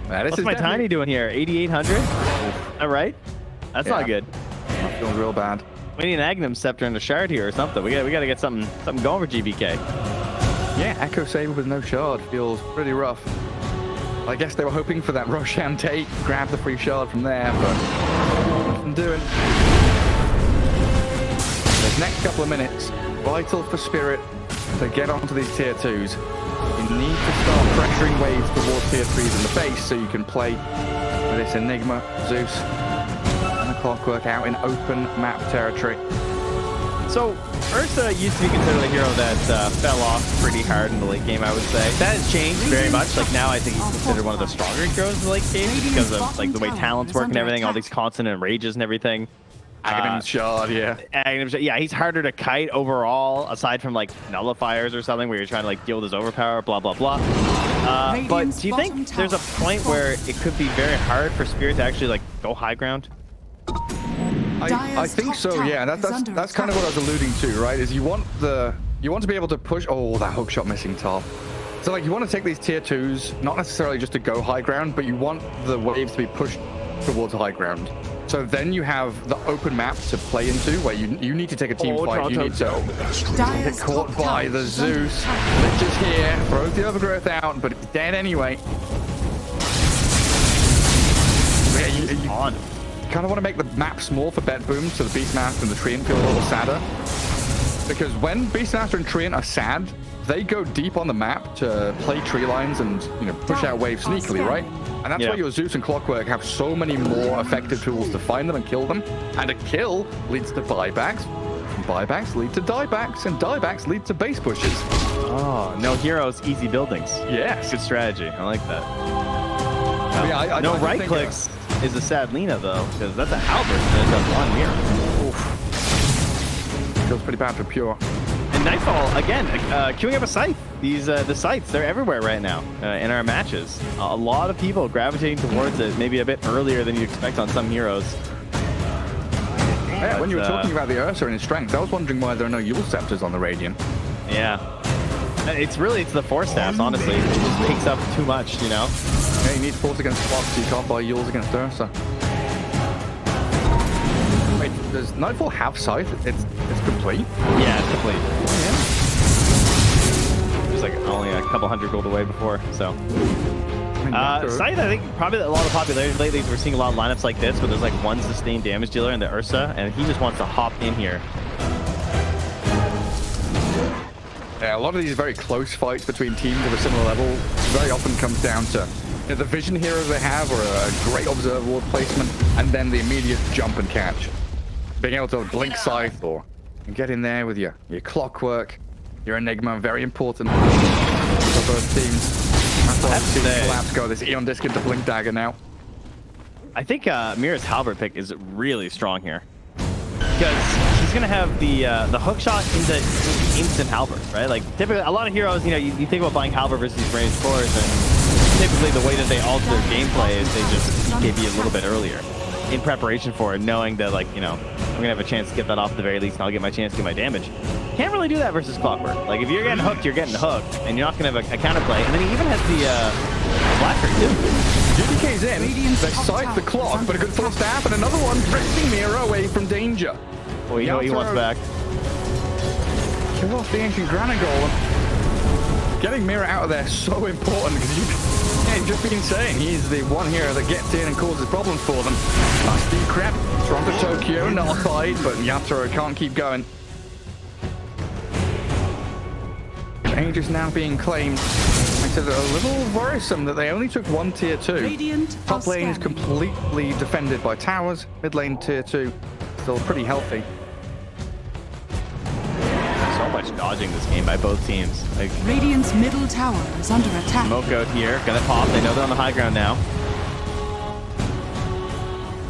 What's my Tiny doing here? 8,800? All right. That's not good. That feels real bad. We need an Agnum Scepter and a Shard here or something. We got to get something going for GBK. Yeah, Echo Saber with no Shard feels pretty rough. I guess they were hoping for that Roshan take, grab the free Shard from there, but nothing doing. This next couple of minutes, vital for Spirit to get onto these tier 2s. You need to start pressuring waves towards tier 3s in the face so you can play with this Enigma, Zeus, and the Clockwerk out in open map territory. So, Ursa used to be considered a hero that fell off pretty hard in the late game, I would say. That has changed very much. Like now I think he's considered one of the stronger heroes in the late game because of like the way talents work and everything, all these constant and rages and everything. Agadem's Shard, yeah. Yeah, he's harder to kite overall, aside from like nullifiers or something where you're trying to like deal with his overpower, blah, blah, blah. But do you think there's a point where it could be very hard for Spirit to actually like go high ground? I think so, yeah. That's kind of what I was alluding to, right? Is you want to be able to push. Oh, that hookshot missing top. So like you want to take these tier 2s, not necessarily just to go high ground, but you want the waves to be pushed towards high ground. So then you have the open map to play into where you need to take a team fight. You need to get caught by the Zeus. Lich is here, throws the overgrowth out, but it's dead anyway. Yeah, you kind of want to make the map small for Bet Boom so the Beastmaster and the Treant feel a little sadder. Because when Beastmaster and Treant are sad, they go deep on the map to play tree lines and push out waves sneakily, right? And that's why your Zeus and Clockwerk have so many more effective tools to find them and kill them. And a kill leads to buybacks. And buybacks lead to diebacks. And diebacks lead to base pushes. Oh, no heroes, easy buildings. Yes. Good strategy. I like that. Yeah, no right clicks is a sad Lina, though, because that's a halberd and it does one mirror. Feels pretty bad for Pure. And Nightfall again, queuing up a scythe. These the scythes, they're everywhere right now in our matches. A lot of people gravitating towards it, maybe a bit earlier than you expect on some heroes. Yeah, when you were talking about the Ursa and his strength, I was wondering why there are no Yule Scepters on the Radiant. Yeah. It's the Force Staffs, honestly. It just takes up too much, you know? Yeah, you need Force against Flux, you can't buy Yules against Ursa. Wait, does Nightfall have Scythe? It's complete? Yeah, it's complete. It was like only a couple hundred gold away before, so. Scythe, I think probably a lot of popularity lately. We're seeing a lot of lineups like this where there's like one sustained damage dealer in the Ursa, and he just wants to hop in here. Yeah, a lot of these very close fights between teams of a similar level very often comes down to the vision heroes they have, or a great observer placement, and then the immediate jump and catch. Being able to blink Scythe or get in there with your Clockwerk, your Enigma, very important for both teams. That's why we've seen Collapse go this Eon Disc into Blink Dagger now. I think Mira's Halberd pick is really strong here. Because he's going to have the hook shot into instant halberd, right? Like, typically, a lot of heroes, you know, you think about buying halberd versus these ranged cores, and typically the way that they alter their gameplay is they just PKB a little bit earlier in preparation for it, knowing that, like, you know, I'm going to have a chance to get that off at the very least, and I'll get my chance to get my damage. Can't really do that versus Clockwerk. Like, if you're getting hooked, you're getting hooked, and you're not going to have a counterplay. And then he even has the Blackberry, too. DPK's in, they sight the clock, but a good full staff, and another one drifting Mira away from danger. Well, you know what he wants back. Kill off the Ancient Granite Golem. Getting Mira out of there is so important, because you've just been saying he's the one hero that gets in and causes problems for them. Nice decrep, Toronto Tokyo, nullified, but Yatoro can't keep going. Age is now being claimed. Makes it a little worrisome that they only took one tier 2. Top lane is completely defended by towers. Mid lane tier 2 still pretty healthy. So much dodging this game by both teams. Like, Radiant's middle tower is under attack. smoke out here, gonna pop. They know they're on the high ground now.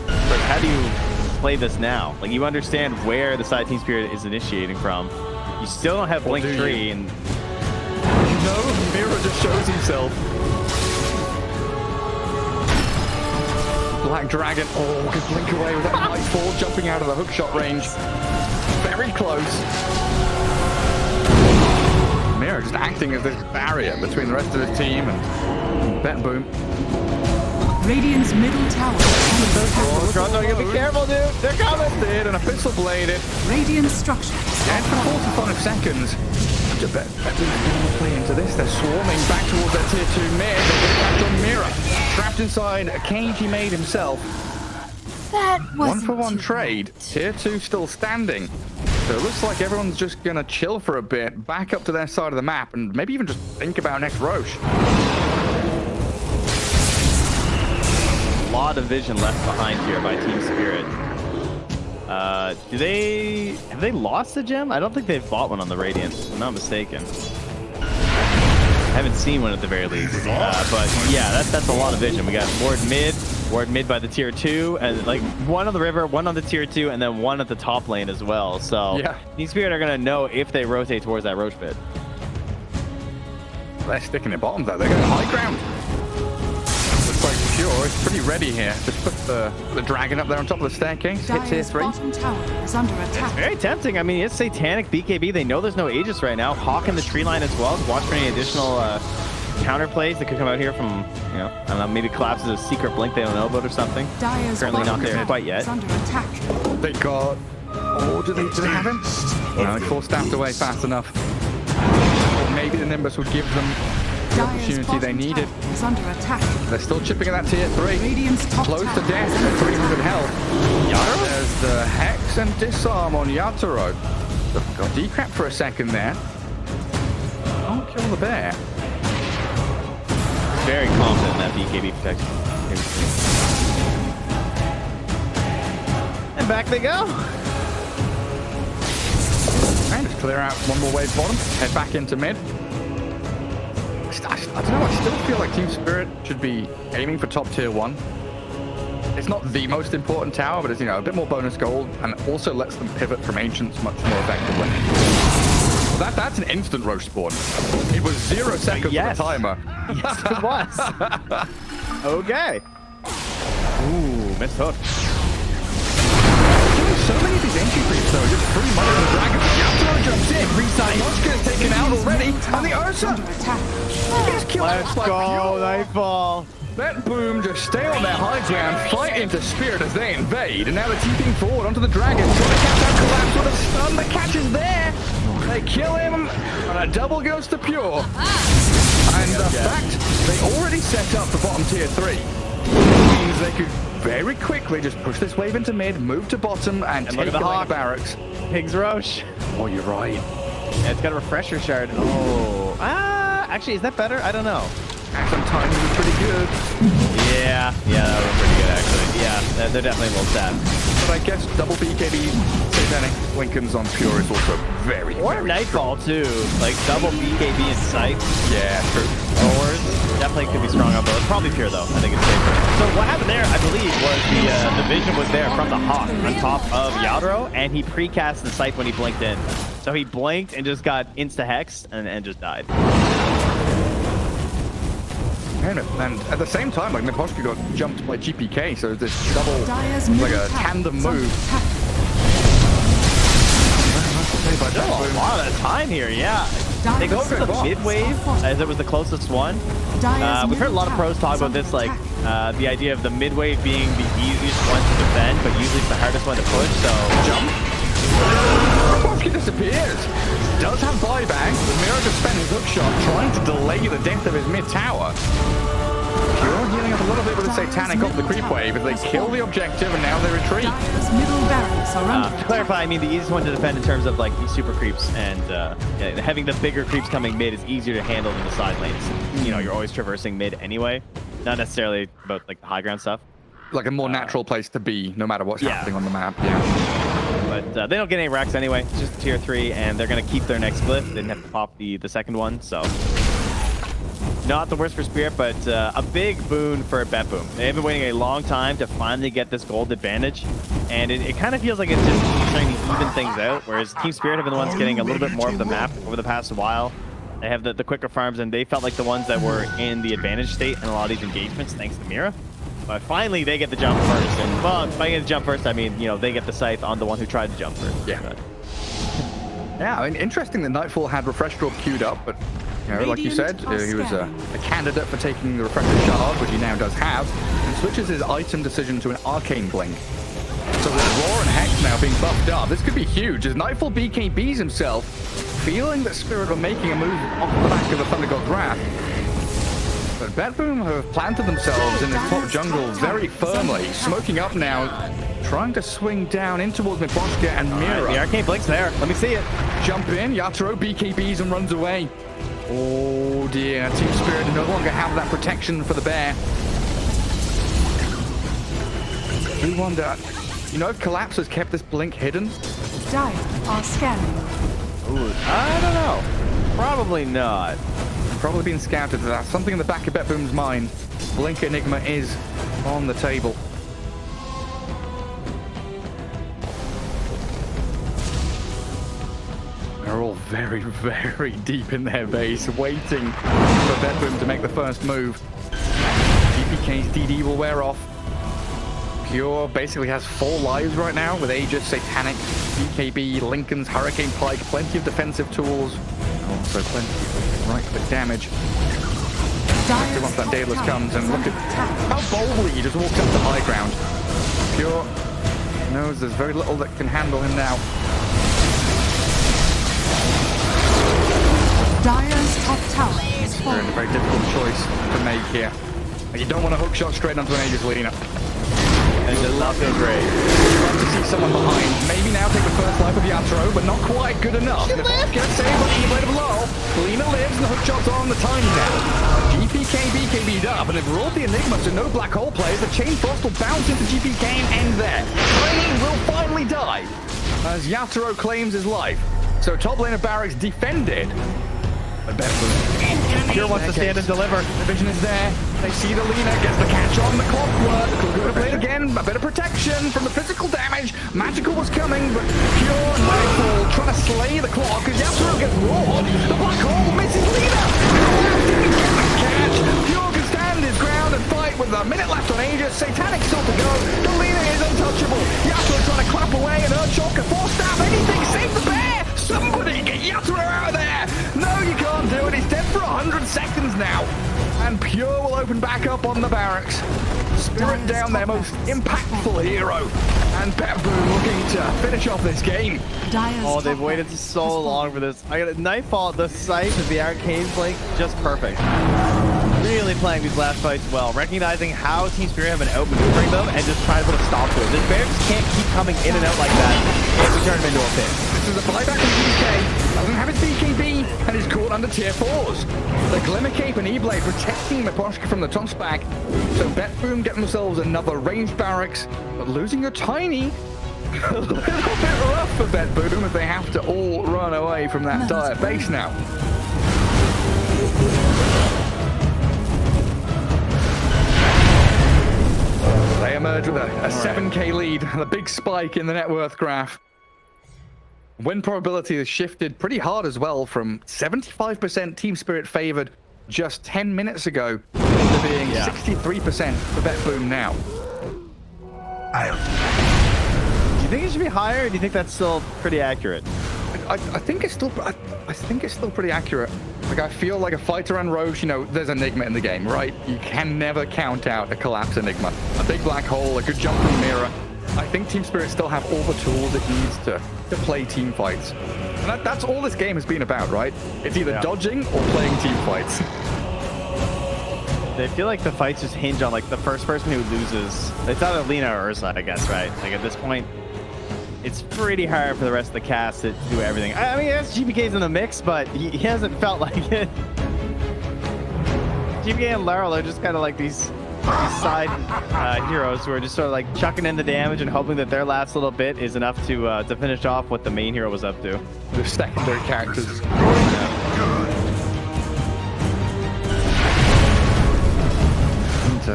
But how do you play this now? Like, you understand where the side TSpirit is initiating from. You still don't have Blink Tree, and no, Mira just shows himself. Black Dragon, oh, could blink away with that Nightfall, jumping out of the hookshot range. Very close. Mira just acting as this barrier between the rest of the team and Bet Boom. Radiant's middle tower is under attack. Oh, Toronto, you gotta be careful, dude. They're coming. Did an Abyssal Bladed. Radiant structures. And for 45 seconds. To bet play into this. They're swarming back towards their tier 2 mid. They get back on Mira. Trapped inside a cage he made himself. That was 1-for-1 trade. Tier 2 still standing. So it looks like everyone's just gonna chill for a bit, back up to their side of the map, and maybe even just think about next Roche. a lot of vision left behind here by TSpirit. Have they lost a gem? I don't think they've bought one on the Radiant, if I'm not mistaken. I haven't seen one at the very least. But yeah, that's a lot of vision. We got ward mid by the tier 2, and like one on the river, one on the tier 2, and then one at the top lane as well. So yeah, TSpirit are gonna know if they rotate towards that Roche pit. They're sticking their bottoms out. They're going high ground. Looks like Pure is pretty ready here. Just put the dragon up there on top of the staircase. Hit tier 3. Bottom tower is under attack. It's very tempting. I mean, it's Satanic BKB. They know there's no Aegis right now. Hawk in the tree line as well. Watch for any additional counter plays that could come out here from, you know, I don't know, maybe collapses a secret blink they don't know about or something. Currently not there quite yet. Under attack. They got... Oh, do they have him? No, they forced staffed away fast enough. Maybe the Nimbus would give them the opportunity they needed. Under attack. They're still chipping at that tier 3. Close to death at 300 health. Yatoro? There's the Hex and Disarm on Yatoro. Got decrap for a second there. Can't kill the bear. Very confident in that BKB protection. And back they go. And just clear out one more wave bottom. Head back into mid. I don't know, I still feel like TSpirit should be aiming for top tier 1. It's not the most important tower, but it's, you know, a bit more bonus gold, and also lets them pivot from Ancients much more effectively. that's an instant roach spawn. It was 0 seconds Yes. for the timer. Yes, it was. Okay. Ooh, missed hook. So many of these entry creeps though, just free money on the dragon. Yatoro jumps in, Moshka is taken out already, and the Ursa is killed. Let's go, Nightfall. Bet Boom just stay on their high ground, fight into Spirit as they invade, and now they're TPing forward onto the dragon, trying to catch that collapse with a stun. The catch is there. They kill him, and a double goes to Pure. And the fact they already set up the bottom tier 3 means they could very quickly just push this wave into mid, move to bottom, and take look at the Lina Hawk. Barracks. Pigs Roche. Oh, you're right. Yeah, it's got a refresher shard. Oh. Actually, is that better? I don't know. Action time was pretty good. Yeah, that was pretty good, actually. Yeah, they're definitely well set. But I guess double BKB, Satanic Lincoln's on Pure is also very, Or very Nightfall, too. Like, double BKB in sight. Yeah, true. Forwards. Definitely could be strong on both. Probably Pure, though. I think it's safer. So what happened there, I believe, was the vision was there from the Hawk on top of Yadro, and he precast the sight when he blinked in. So he blinked and just got insta-hexed and just died. And at the same time, like Miposhka got jumped by GPK, so this double, like a tandem move. Still a lot of time here, yeah. They go for the mid wave as it was the closest one. We've heard a lot of pros talk about this, like the idea of the mid wave being the easiest one to defend, but usually it's the hardest one to push. So jump. Miposhka disappears. Does have buyback, but Miro just spent his hook shot trying to delay the death of his mid tower. Pure healing up a little bit with the Satanic off the creep wave as they kill the objective and now they retreat. To clarify, I mean the easiest one to defend in terms of like these super creeps and having the bigger creeps coming mid is easier to handle than the side lanes. You know, you're always traversing mid anyway. Not necessarily about like the high ground stuff. Like a more natural place to be, no matter what's happening on the map. Yeah. But they don't get any racks anyway. It's just tier 3, and they're gonna keep their next glyph. They didn't have to pop the second one, so not the worst for Spirit, but a big boon for Bet Boom. They've been waiting a long time to finally get this gold advantage, and it kind of feels like it's just trying to even things out. Whereas Team Spirit have been the ones getting a little bit more of the map over the past while. They have the quicker farms, and they felt like the ones that were in the advantage state in a lot of these engagements, thanks to Mira. But finally, they get the jump first. And, well, by getting the jump first, I mean, you know, they get the scythe on the one who tried to jump first. Yeah. Yeah, I mean, interesting that Nightfall had Refresh Drop queued up, but, you know, like you said, he was a candidate for taking the Refresher Shard, which he now does have, and switches his item decision to an Arcane Blink. So with Roar and Hex now being buffed up, this could be huge, as Nightfall BKBs himself, feeling that Spirit were making a move off the back of the Thunder God's Wrath. But Bet Boom have planted themselves in the top jungle very firmly, smoking up now, trying to swing down in towards Miposhka and Mira. The Arcane Blink's there. Let me see it. Jump in, Yatoro BKBs and runs away. Oh dear, Team Spirit no longer have that protection for the bear. We wonder, you know, if Collapse has kept this blink hidden? Dire are scanning. Ooh, I don't know. Probably not. Probably been scouted. That's something in the back of Bet Boom's mind. Blink Enigma is on the table. They're all very, very deep in their base, waiting for Bet Boom to make the first move. GPK's DD will wear off. Pure basically has 4 lives right now with Aegis, Satanic, BKB, Lincoln's Hurricane Pike, plenty of defensive tools. Also plenty of right-click damage. Once that Daedalus comes, and look at how boldly he just walks up to high ground. Pure knows there's very little that can handle him now. Dire's top tower is They're in a falling. very difficult choice to make here. You don't want to hook shot straight onto an Aegis Lina. It does not feel great. Love to see someone behind. Maybe now take the first life of Yatoro, but not quite good enough. Get saved by the blade of Law. Lina lives and the hook shot's on the tiny now. GPK BKB'd up, and it brought the Enigma to no black hole players. The Chain Frost will bounce into GPK and end there. Tiny will finally die as Yatoro claims his life. So top lane of Barracks defended. Pure wants to stand and deliver. The vision is there. They see the Lina, gets the catch on the Clockwerk. Gonna play it again. A bit of protection from the physical damage. Magical was coming, but Pure and Nightfall trying to play the clock as Yasuo gets roared. The black hole misses Lina. Catch. Pure can stand his ground and fight with a minute left on Aegis. Satanic still to go. The Lina is untouchable. Yasuo trying to clap away and Ursa can force stab anything. Save the bear. Somebody get Yasuo out of there. No, you can't do it. He's dead for 100 seconds now. And Pure will open back up on the barracks. Spirit down, their most impactful hero. And Boom looking to finish off this game. Oh, they've waited so long for this. I got a Nightfall, the sight of the Arcane Blink, just perfect. Really playing these last fights well, recognizing how TSpirit have been outmaneuvering them and just trying to put a stop to it. This bear just can't keep coming in and out like that if we turn him into a pit. This is a buyback from DK. Doesn't have his BKB and is caught under tier 4s. The Glimmer Cape and E-Blade protecting Miposhka from the toss back. So Boom get themselves another ranged barracks, but losing a tiny. A little bit rough for Boom as they have to all run away from that dire base now. They emerge with a 7k lead and a big spike in the net worth graph. Win probability has shifted pretty hard as well from 75% TSpirit favored just 10 minutes ago to being 63% for Boom now. Do you think it should be higher, or do you think that's still pretty accurate? I think it's still pretty accurate. Like, I feel like a fighter and Roche, you know, there's Enigma in the game, right? You can never count out a collapse Enigma. A big black hole, a good jump from mirror. I think TSpirit still have all the tools it needs to play team fights. And that's all this game has been about, right? It's either dodging or playing team fights. They feel like the fights just hinge on like the first person who loses. It's either Lina or Ursa, I guess, right? Like at this point, it's pretty hard for the rest of the cast to do everything. I mean, yes, GPK's in the mix, but he hasn't felt like it. GPK and Laurel are just kind of like these side heroes who are just sort of like chucking in the damage and hoping that their last little bit is enough to finish off what the main hero was up to. The secondary characters.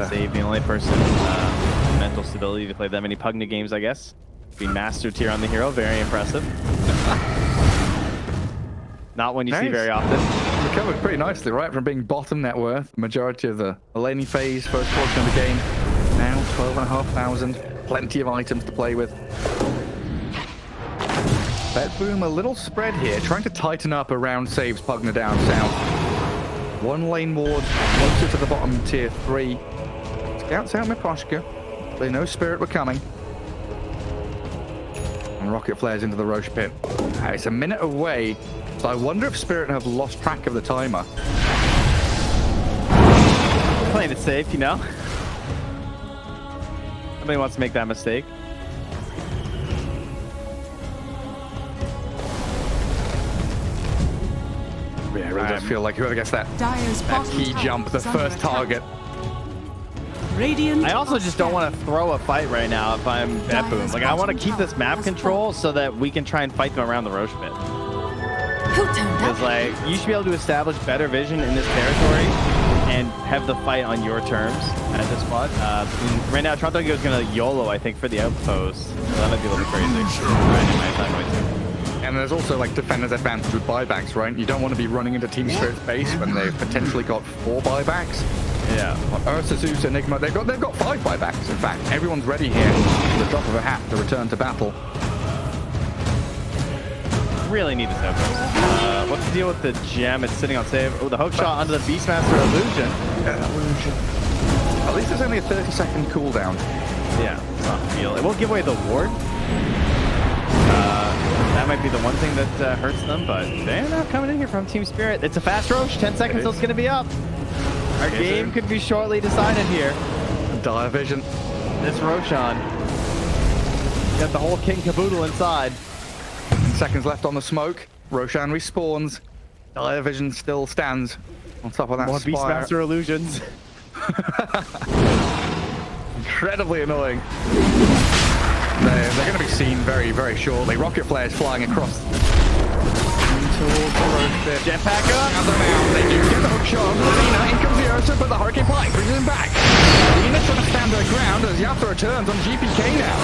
Save the only person mental stability to play that many Pugna games, I guess. Be master tier on the hero, very impressive. Not one you see very often. Recovered pretty nicely, right? From being bottom net worth, majority of the laning phase, first portion of the game. Now 12,500, plenty of items to play with. Boom a little spread here, trying to tighten up around saves Pugna down south. One lane ward, closer to the bottom tier 3. Scouts out Miposhka. They know Spirit were coming. And rocket flares into the Roche pit. It's a minute away, so I wonder if Spirit have lost track of the timer. Playing it safe, you know? Nobody wants to make that mistake. Yeah, it really does feel like whoever gets that key jump, the first target. I also just don't want to throw a fight right now if I'm at Boom. Like, I want to keep this map control so that we can try and fight them around the Roche pit. Because, like, you should be able to establish better vision in this territory and have the fight on your terms at this spot. Right now, Toronto is going to YOLO, I think, for the outpost. So that might be a little bit crazy. And there's also like defenders advantage with buybacks, right? You don't want to be running into TSpirit's base when they've potentially got 4 buybacks. Yeah. Ursa, Zeus, Enigma, they've got 5 buybacks. In fact, everyone's ready here at the drop of a hat to return to battle. Really need this outpost. What's the deal with the gem? It's sitting on save. Oh, the hook shot onto the Beastmaster illusion. Illusion. At least there's only a 30-second cooldown. Yeah, it's not a deal. It won't give away the ward. That might be the one thing that hurts them, but they're not coming in here from TSpirit. It's a fast Roche. 10 seconds till it's going to be up. Our game could be shortly decided here. Dire vision. This Roshan. Got the whole king caboodle inside. Seconds left on the smoke. Roshan respawns. Dire vision still stands on top of that More spire. Beastmaster illusions. Incredibly annoying. They're going to be seen very, very shortly. Rocket flares flying across towards the Roche pit. Jetpack up. They do get the hook shot. Lina, in comes the Ursa, but the Hurricane Pike brings him back. Lina trying to stand her ground as Yasuo returns on GPK now.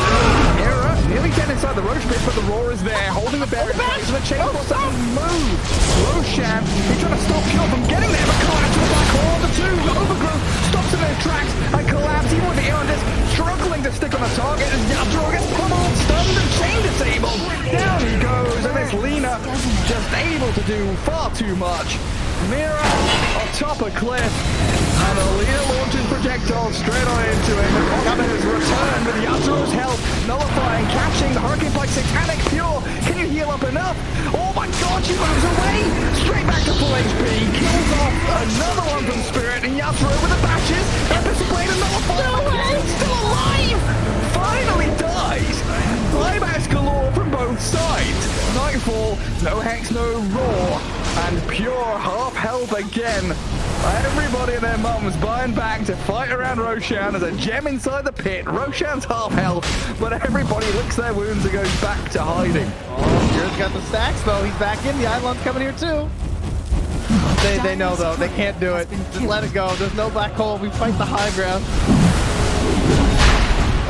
Era nearly dead inside the Roche pit, but the Roar is there, holding the bear in place of the chainsaw doesn't move. Roshan, he's trying to stop Kill from getting there, but collapse with the black hole on the two. Overgrowth stops in their tracks and collapse even with the Eondis struggling to stick on the target as Yatro gets pummeled, stunned and chain disabled. Down he goes, and it's Lina just able to do far too much. Mira on top of cliff, and Lina launches projectiles straight on into him. Comet has returned with Yatro's help, nullifying, catching the Hurricane Pike Satanic Pure. Can you heal up enough? Oh my god, she moves away! Straight back to full HP, kills off another one from Spirit, and Yatro with the batches. Episode Blade and nullified. No way! Still alive! Finally dies! Buybacks galore from both sides. Nightfall, no Hex, no Roar, and Pure half health again. Everybody and their mums buying back to fight around Roshan as a gem inside the pit. Roshan's half health, but everybody licks their wounds and goes back to hiding. Oh, Pure's got the stacks though. He's back in. The Eidolon's coming here too. They know though. They can't do it. Just let it go. There's no black hole. We fight the high ground.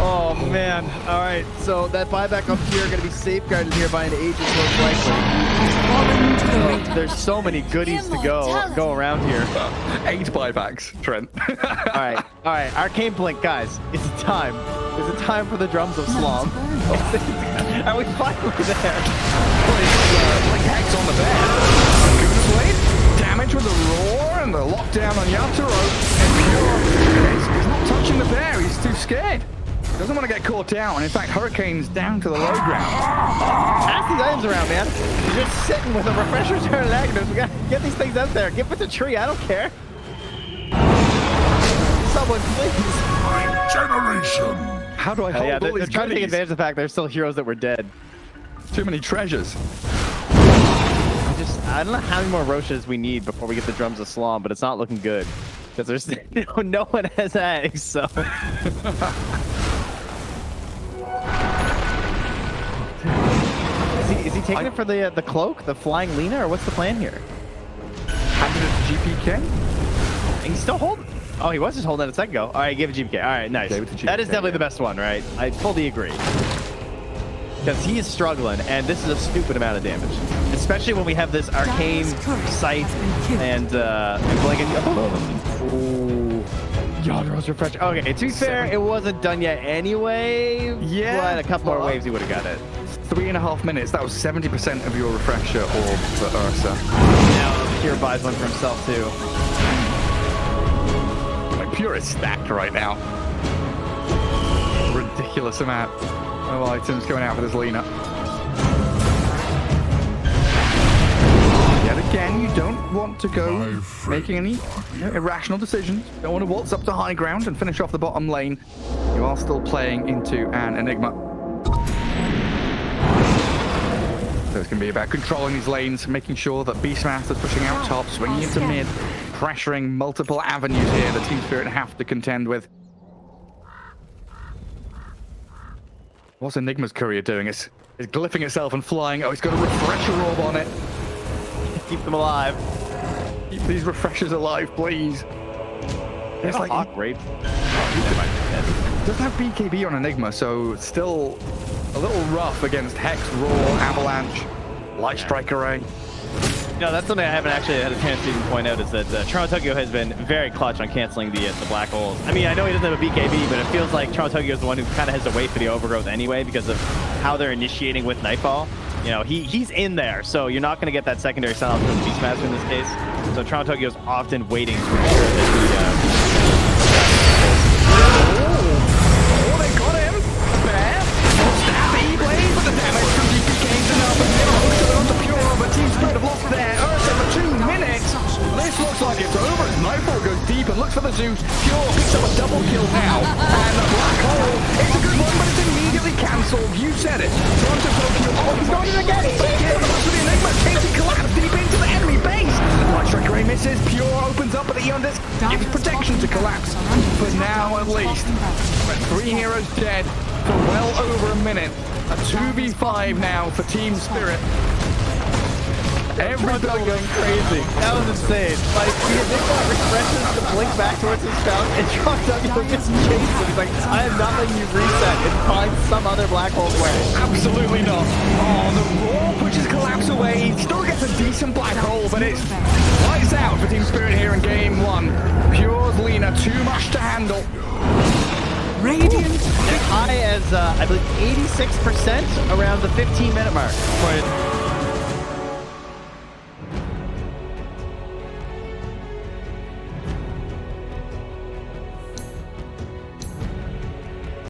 Oh man. All right. So that buyback up here going to be safeguarded here by an Aegis most likely. There's so many goodies to go around here. 8 buybacks, Trent. All right. Arcane Blink, guys. It's time. It's time for the drums of Slom. Are we finally there? Blink Hex on the bed. Guna Blade, damage with the Roar and the lockdown on Yatoro. And Pure, he's not touching the bear. He's too scared. Doesn't want to get caught down. In fact, Hurricane's down to the low ground. Pass these items around, man. You're just sitting with a refresher turn and Agnes. We gotta get these things out there. Get with the tree. I don't care. Someone, please. Generation. How do I hold all they're these trying to take goodies? advantage of the fact there's still heroes that were dead. Too many treasures. I don't know how many more Roshas we need before we get the drums of Slom, but it's not looking good. Because there's no one has eggs, so. Is he taking it for the cloak, the flying Lina, or what's the plan here? Handed it to GPK? He's still holding. Oh, he was just holding it a second ago. All right, give it GPK. All right, nice. That is definitely the best one, right? I fully agree. Because he is struggling, and this is a stupid amount of damage. Especially when we have this arcane sight and blinking. Oh, Yadro's refresh. Okay, to be fair, it wasn't done yet anyway. Yeah. But a couple more waves, he would have got it. 3.5 minutes. That was 70% of your refresher orb for Ursa. Now, Pure buys one for himself, too. Like, Pure is stacked right now. Ridiculous amount of items going out for this Lina. Yet again, you don't want to go making any irrational decisions. You don't want to waltz up to high ground and finish off the bottom lane. You are still playing into an Enigma. So it's going to be about controlling these lanes, making sure that Beastmaster's pushing out top, swinging into mid, pressuring multiple avenues here that TSpirit have to contend with. What's Enigma's courier doing? It's glyphing itself and flying. Oh, it's got a refresher orb on it. Keep them alive. Keep these refreshers alive, please. It's like Hawk Rape. Doesn't have BKB on Enigma, so it's still a little rough against Hex, Roar, Avalanche, Light Strike Array. No, that's something I haven't actually had a chance to even point out, is that Toronto Tokyo has been very clutch on canceling the black holes. I mean, I know he doesn't have a BKB, but it feels like Toronto Tokyo is the one who kind of has to wait for the overgrowth anyway because of how they're initiating with Nightfall. You know, he's in there, so you're not going to get that secondary silence from the Beastmaster in this case. So Toronto Tokyo is often waiting to ensure that Oh, they got him! Bear! Stab E-Blade, but the damage from DPK is enough, and they're also onto Pure, but TSpirit have lost their Ursa for 2 minutes. This looks like it's over as Nightfall goes deep and looks for the Zeus. Pure picks up a double kill now, and the black hole, it's a good one, but it's immediately cancelled. You said it. Toronto Tokyo, oh, he's going in again! The Enigma takes a collapse deep into the enemy base. Light Strike Ray misses, Pure opens up at the Eon Disc, gives protection to collapse, for now at least. But 3 heroes dead for well over a minute. A 2v5 now for TSpirit. Everybody going crazy. That was insane. Like, the Enigma refreshes to blink back towards his spout, and Toronto Tokyo just chases him. He's like, I am not letting you reset and find some other black hole way. Absolutely not. Oh, Raw pushes Collapse away. Still gets a decent black hole, but it's lights out for TSpirit here in game one. Pure's Lina, too much to handle. Radiant As high as, I believe, 86% around the 15-minute mark.